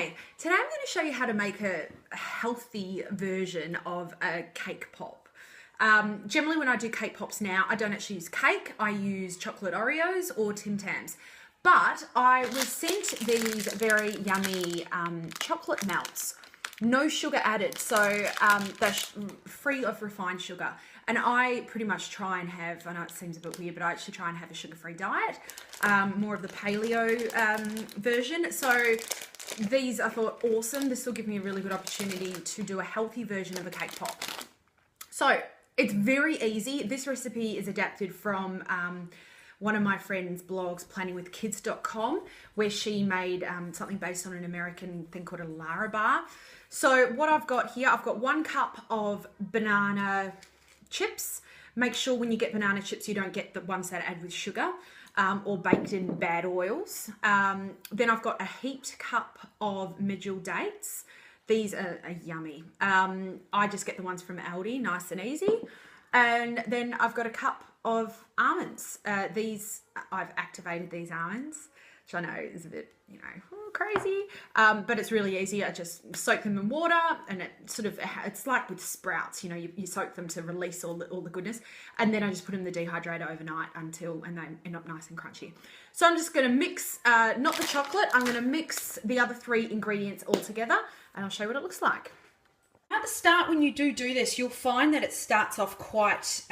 Okay, today I'm going to show you how to make a healthy version of a cake pop. Generally when I do cake pops now, I don't actually use cake, I use chocolate Oreos or Tim Tams. But I was sent these very yummy chocolate melts, no sugar added, so they're free of refined sugar. And I pretty much try and have, I know it seems a bit weird, but I actually try and have a sugar-free diet, more of the paleo version. So these I thought awesome. This will give me a really good opportunity to do a healthy version of a cake pop. So it's very easy. This recipe is adapted from one of my friend's blogs, planningwithkids.com, where she made something based on an American thing called a Larabar. So what I've got here, I've got 1 cup of banana chips. Make sure when you get banana chips, you don't get the ones that are added with sugar or baked in bad oils. Then I've got a heaped cup of medjool dates. These are yummy. I just get the ones from Aldi, nice and easy. And then I've got a cup of almonds. I've activated these almonds, which I know is a bit, crazy, but it's really easy. I just soak them in water, and it's like with sprouts, you soak them to release all the goodness, and then I just put them in the dehydrator overnight and they end up nice and crunchy. So I'm just going to mix, not the chocolate, I'm going to mix the other 3 ingredients all together, and I'll show you what it looks like. At the start, when you do this, you'll find that it starts off quite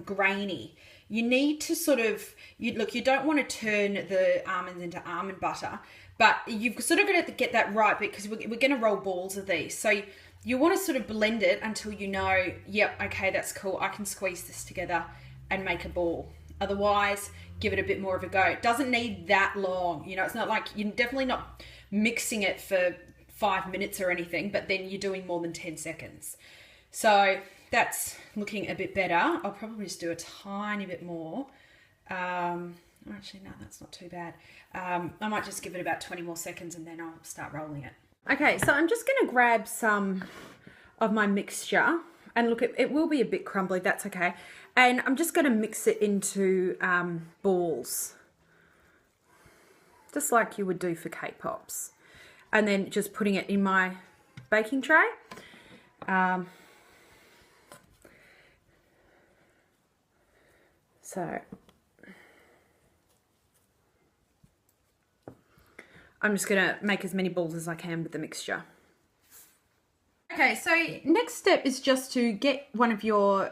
grainy. You need to you don't want to turn the almonds into almond butter, but you've sort of got to get that right, because we're going to roll balls of these. So you want to sort of blend it until you know, yep, okay, that's cool. I can squeeze this together and make a ball. Otherwise, give it a bit more of a go. It doesn't need that long. It's not like, you're definitely not mixing it for 5 minutes or anything, but then you're doing more than 10 seconds. So that's looking a bit better. I'll probably just do a tiny bit more. Actually, no, that's not too bad. I might just give it about 20 more seconds and then I'll start rolling it. Okay, so I'm just going to grab some of my mixture, and look, it will be a bit crumbly, that's okay. And I'm just going to mix it into balls, just like you would do for cake pops. And then just putting it in my baking tray. So I'm just gonna make as many balls as I can with the mixture. Okay, so next step is just to get one of your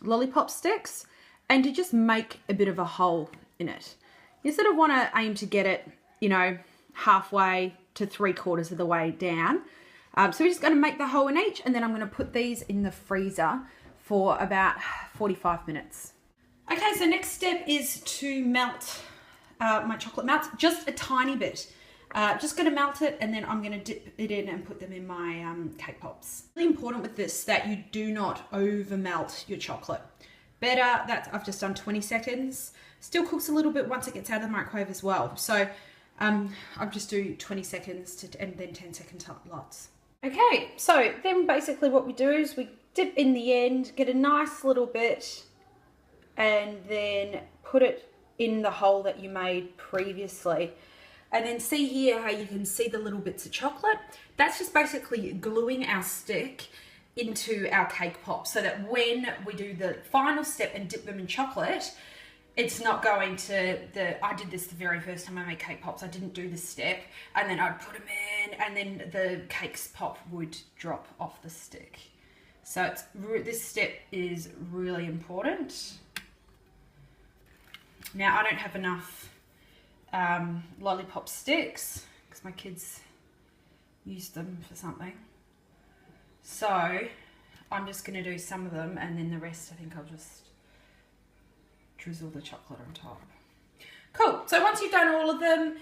lollipop sticks and to just make a bit of a hole in it. You sort of want to aim to get it, halfway to 3/4 of the way down. So we're just going to make the hole in each, and then I'm going to put these in the freezer for about 45 minutes. Okay, so next step is to melt my chocolate melts, just a tiny bit. Just going to melt it, and then I'm going to dip it in and put them in my cake pops. Really important with this that you do not over melt your chocolate. Better that I've just done 20 seconds. Still cooks a little bit once it gets out of the microwave as well. So I'll just do 20 seconds and then 10 second lots. Okay, so then basically what we do is we dip in the end, get a nice little bit, and then put it in the hole that you made previously. And then see here how you can see the little bits of chocolate? That's just basically gluing our stick into our cake pop, so that when we do the final step and dip them in chocolate, it's not going to I did this the very first time I made cake pops. I didn't do this step, and then I'd put them in, and then the cakes pop would drop off the stick. So this step is really important. Now I don't have enough lollipop sticks because my kids used them for something. So I'm just going to do some of them, and then the rest I think I'll just drizzle the chocolate on top. Cool. So once you've done all of them,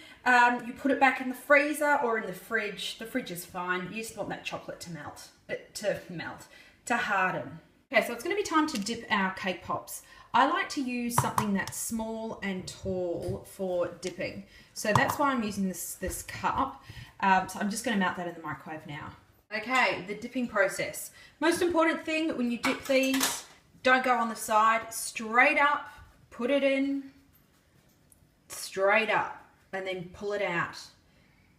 you put it back in the freezer or in the fridge. The fridge is fine. You just want that chocolate to harden. Okay, so it's going to be time to dip our cake pops. I like to use something that's small and tall for dipping. So that's why I'm using this cup. So I'm just going to melt that in the microwave now. Okay, the dipping process. Most important thing when you dip these, don't go on the side, straight up. Put it in straight up and then pull it out.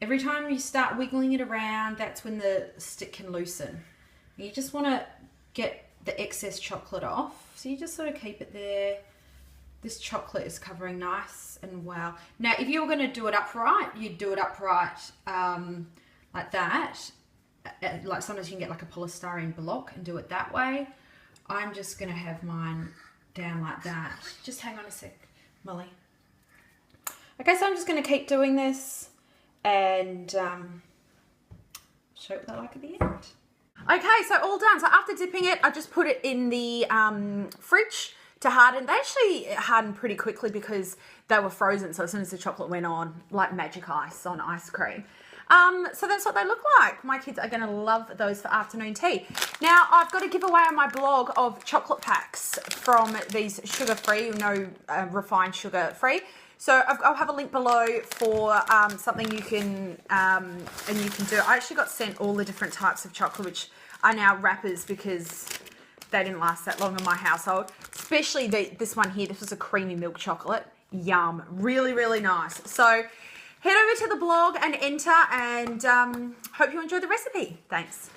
every time you start wiggling it around, that's when the stick can loosen. You just want to get the excess chocolate off. So you just sort of keep it there. This chocolate is covering nice and well. Now, if you were going to do it upright, you'd do it upright like that. Like sometimes you can get like a polystyrene block and do it that way. I'm just going to have mine down like that. Just hang on a sec, Molly. Okay, so I'm just going to keep doing this and show what they like at the end. Okay, so all done. So after dipping it, I just put it in the fridge to harden. They actually hardened pretty quickly because they were frozen. So as soon as the chocolate went on, like magic ice on ice cream. So that's what they look like. My kids are going to love those for afternoon tea. Now, I've got a giveaway on my blog of chocolate packs from these sugar-free, no refined sugar-free. So I'll have a link below for something you can and you can do. I actually got sent all the different types of chocolate, which are now wrappers because they didn't last that long in my household. Especially this one here. This was a creamy milk chocolate. Yum. Really, really nice. So head over to the blog and enter, and hope you enjoy the recipe. Thanks.